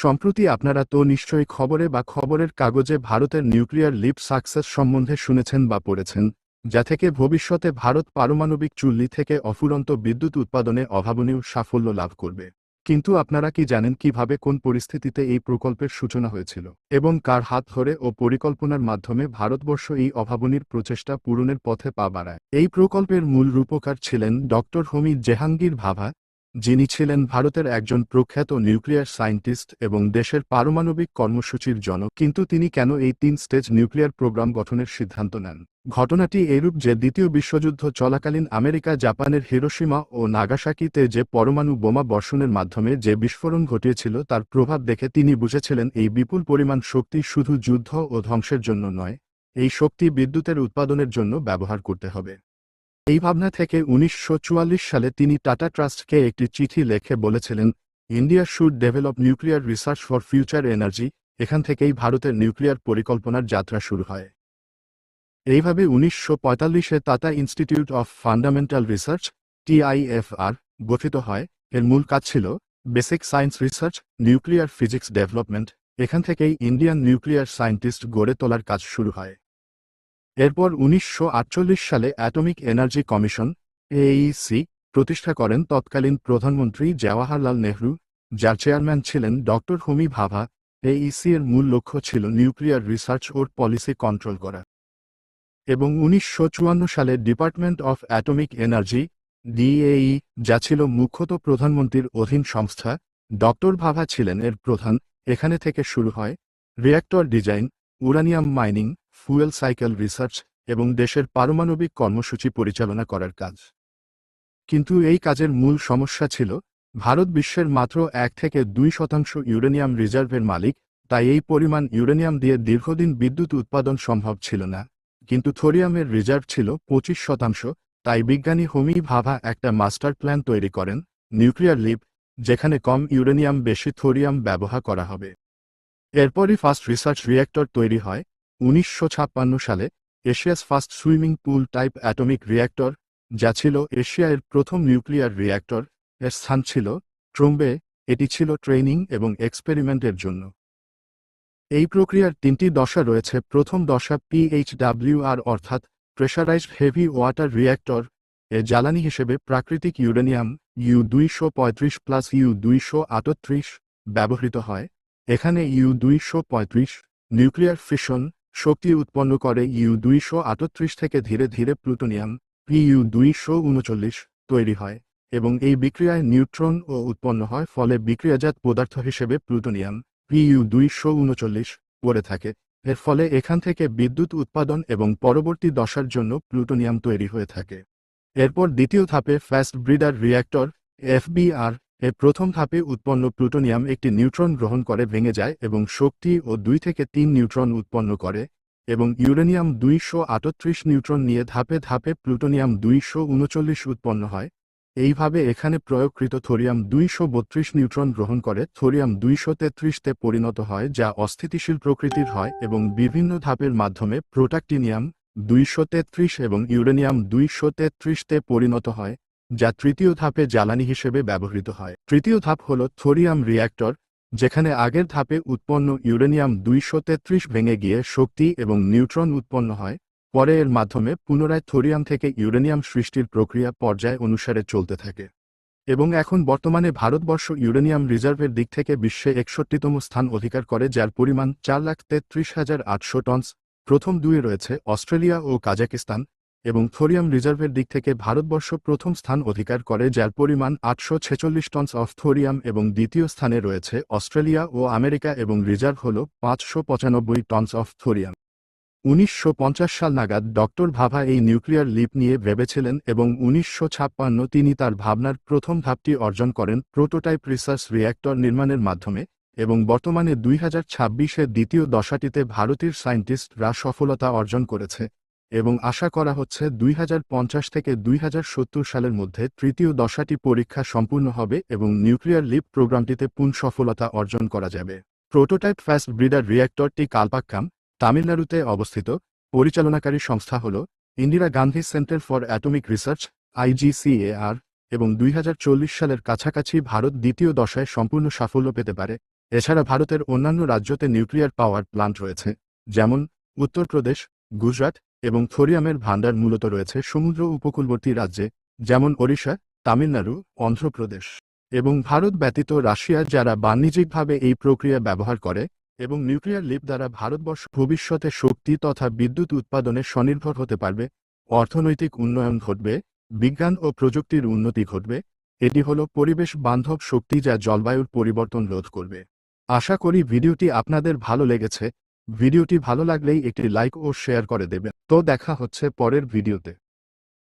সম্প্রতি আপনারা তো নিশ্চয়ই খবরে বা খবরের কাগজে ভারতের নিউক্লিয়ার লিপ সাকসেস সম্বন্ধে শুনেছেন বা পড়েছেন, যা থেকে ভবিষ্যতে ভারত পারমাণবিক চুল্লি থেকে অফুরন্ত বিদ্যুৎ উৎপাদনে অভাবনীয় সাফল্য লাভ করবে। কিন্তু আপনারা কি জানেন কিভাবে কোন পরিস্থিতিতে এই প্রকল্পের সূচনা হয়েছিল এবং কার হাত ধরে ও পরিকল্পনার মাধ্যমে ভারতবর্ষ এই অভাবনীর প্রচেষ্টা পূরণের পথে পা বাড়ায়? এই প্রকল্পের মূল রূপকার ছিলেন ডক্টর হোমি জাহাঙ্গীর ভাভা, যিনি ছিলেন ভারতের একজন প্রখ্যাত নিউক্লিয়ার সায়েন্টিস্ট এবং দেশের পারমাণবিক কর্মসূচির জনক। কিন্তু তিনি কেন এই 3 স্টেজ নিউক্লিয়ার প্রোগ্রাম গঠনের সিদ্ধান্ত নেন? ঘটনাটি এরূপ যে দ্বিতীয় বিশ্বযুদ্ধ চলাকালীন আমেরিকা জাপানের হিরোশিমা ও নাগাসাকিতে যে পরমাণু বোমা বর্ষণের মাধ্যমে যে বিস্ফোরণ ঘটিয়েছিল তার প্রভাব দেখে তিনি বুঝেছিলেন এই বিপুল পরিমাণ শক্তি শুধু যুদ্ধ ও ধ্বংসের জন্য নয়, এই শক্তি বিদ্যুতের উৎপাদনের জন্য ব্যবহার করতে হবে। এই ভাবনা থেকে 1944 সালে তিনি টাটা ট্রাস্টকে একটি চিঠি লেখে বলেছিলেন, India should develop nuclear research for future energy. এখান থেকেই ভারতের নিউক্লিয়ার পরিকল্পনার যাত্রা শুরু হয়। এইভাবে 1945-এ Tata institute of fundamental research TIFR গঠিত হয়। এর মূল কাজ ছিল basic science research, nuclear physics development. এখান থেকেই ইন্ডিয়ান নিউক্লিয়ার সায়েন্টিস্ট গড়ে তোলার কাজ শুরু হয়। এরপর 1948 সালে অ্যাটমিক এনার্জি কমিশন AEC প্রতিষ্ঠা করেন তৎকালীন প্রধানমন্ত্রী জওয়াহরলাল নেহরু, যার চেয়ারম্যান ছিলেন ডক্টর হোমি ভাভা। AEC এর মূল লক্ষ্য ছিল নিউক্লিয়ার রিসার্চ ও পলিসি কন্ট্রোল করা। এবং 1954 সালে department of atomic energy DAE, যা ছিল মুখ্যত প্রধানমন্ত্রীর অধীন সংস্থা, ডক্টর ভাভা ছিলেন এর প্রধান। এখানে থেকে শুরু হয় reactor design, uranium mining, fuel cycle research এবং দেশের পারমাণবিক কর্মসূচি পরিচালনা করার কাজ। কিন্তু এই কাজের মূল সমস্যা ছিল ভারত বিশ্বের মাত্র 1-2% ইউরেনিয়াম রিজার্ভের মালিক, তাই এই পরিমাণ ইউরেনিয়াম দিয়ে দীর্ঘদিন বিদ্যুৎ উৎপাদন সম্ভব ছিল না। কিন্তু থোরিয়ামের রিজার্ভ ছিল 25%, তাই বিজ্ঞানী হোমি ভাভা একটা মাস্টার প্ল্যান তৈরি করেন, নিউক্লিয়ার লিপ, যেখানে কম ইউরেনিয়াম বেশি থোরিয়াম ব্যবহার করা হবে। এরপরই ফার্স্ট রিসার্চ রিঅ্যাক্টর তৈরি হয় 1956 সালে, Asia's first swimming pool type atomic reactor, যা ছিল এশিয়ার প্রথম নিউক্লিয়ার রিঅ্যাক্টর। এর স্থান ছিল ট্রোম্বে। এটি ছিল ট্রেনিং এবং এক্সপেরিমেন্টের জন্য। এই প্রক্রিয়ার 3টি দশা রয়েছে। প্রথম দশা PHWR অর্থাৎ প্রেশারাইজড হেভি ওয়াটার রিঅ্যাক্টর। এ জ্বালানি হিসেবে প্রাকৃতিক ইউরেনিয়াম U-235 + U-238 ব্যবহৃত হয়। এখানে U-235 নিউক্লিয়ার ফিশন শক্তি উৎপন্ন করে U-238 থেকে ধীরে ধীরে প্লুটোনিয়াম Pu-239 তৈরি হয় এবং এই বিক্রিয়ায় নিউট্রন ও উৎপন্ন হয়, ফলে বিক্রিয়াজাত পদার্থ হিসেবে প্লুটোনিয়াম Pu-239 পড়ে থাকে। এর ফলে এখান থেকে বিদ্যুৎ উৎপাদন এবং পরবর্তী দশার জন্য প্লুটোনিয়াম তৈরি হয়ে থাকে। এরপর দ্বিতীয় ধাপে ফাস্ট ব্রিডার রিঅ্যাক্টর FBR এ প্রথম ধাপে উৎপন্ন প্লুটোনিয়াম একটি নিউট্রন গ্রহণ করে ভেঙে যায় এবং শক্তি ও 2-3 নিউট্রন উৎপন্ন করে এবং ইউরেনিয়াম 238 নিউট্রন নিয়ে ধাপে ধাপে প্লুটোনিয়াম 239 উৎপন্ন হয়। এইভাবে এখানে প্রয়োগকৃত থোরিয়াম 232 নিউট্রন গ্রহণ করে থোরিয়াম 233-তে পরিণত হয়, যা অস্থিতিশীল প্রকৃতির হয় এবং বিভিন্ন ধাপের মাধ্যমে প্রোটাক্টিনিয়াম 233 এবং ইউরেনিয়াম 233-তে পরিণত হয়, যা তৃতীয় ধাপে জ্বালানি হিসেবে ব্যবহৃত হয়। তৃতীয় ধাপ হল থোরিয়াম রিঅ্যাক্টর, যেখানে আগের ধাপে উৎপন্ন ইউরেনিয়াম 233 ভেঙে গিয়ে শক্তি এবং নিউট্রন উৎপন্ন হয়। পরে এর মাধ্যমে পুনরায় থোরিয়াম থেকে ইউরেনিয়াম সৃষ্টির প্রক্রিয়া পর্যায় অনুসারে চলতে থাকে এবং এখন বর্তমানে ভারতবর্ষ ইউরেনিয়াম রিজার্ভের দিক থেকে বিশ্বে 61তম স্থান অধিকার করে, যার পরিমাণ 4,33,800 টনস। প্রথম দুয়ে রয়েছে অস্ট্রেলিয়া ও কাজাকিস্তান এবং থোরিয়াম রিজার্ভের দিক থেকে ভারতবর্ষ প্রথম স্থান অধিকার করে, যার পরিমাণ 846 টনস অফ থোরিয়াম এবং দ্বিতীয় স্থানে রয়েছে অস্ট্রেলিয়া ও আমেরিকা এবং রিজার্ভ হল 595 টনস অফ থোরিয়াম। 1950 সাল নাগাদ ডক্টর ভাভা এই নিউক্লিয়ার লিপ নিয়ে ভেবেছিলেন এবং 1956 তিনি তার ভাবনার প্রথম ধাপটি অর্জন করেন প্রোটোটাইপ রিসার্চ রিঅ্যাক্টর নির্মাণের মাধ্যমে এবং বর্তমানে 2026-এর দ্বিতীয় দশাটিতে ভারতীয় সায়েন্টিস্টরা সফলতা অর্জন করেছে এবং আশা করা হচ্ছে 2050 থেকে 2070 সালের মধ্যে তৃতীয় দশাটি পরীক্ষা সম্পূর্ণ হবে এবং নিউক্লিয়ার লিপ প্রোগ্রামটিতে পূর্ণ সফলতা অর্জন করা যাবে। প্রোটোটাইপ ফাস্ট ব্রিডার রিঅ্যাক্টরটি কালপাক্কাম, তামিলনাড়ুতে অবস্থিত। পরিচালনাকারী সংস্থা হল Indira Gandhi centre for atomic research IGCAR এবং 2040 সালের কাছাকাছি ভারত দ্বিতীয় দশায় সম্পূর্ণ সাফল্য পেতে পারে। এছাড়া ভারতের অন্যান্য রাজ্যতে নিউক্লিয়ার পাওয়ার প্ল্যান্ট রয়েছে, যেমন উত্তরপ্রদেশ, গুজরাট এবং থোরিয়ামের ভান্ডার মূলত রয়েছে সমুদ্র উপকূলবর্তী রাজ্যে, যেমন ওড়িশা, তামিলনাড়ু, অন্ধ্রপ্রদেশ এবং ভারত ব্যতীত রাশিয়া, যারা বাণিজ্যিকভাবে এই প্রক্রিয়া ব্যবহার করে এবং নিউক্লিয়ার লিপ দ্বারা ভারতবর্ষ ভবিষ্যতে শক্তি তথা বিদ্যুৎ উৎপাদনে স্বনির্ভর হতে পারবে, অর্থনৈতিক উন্নয়ন ঘটবে, বিজ্ঞান ও প্রযুক্তির উন্নতি ঘটবে। এটি হলো পরিবেশ বান্ধব শক্তি যা জলবায়ুর পরিবর্তন রোধ করবে। আশা করি ভিডিওটি আপনাদের ভালো লেগেছে। ভিডিওটি ভালো লাগলেই একটি লাইক ও শেয়ার করে দেবেন। তো দেখা হচ্ছে পরের ভিডিওতে।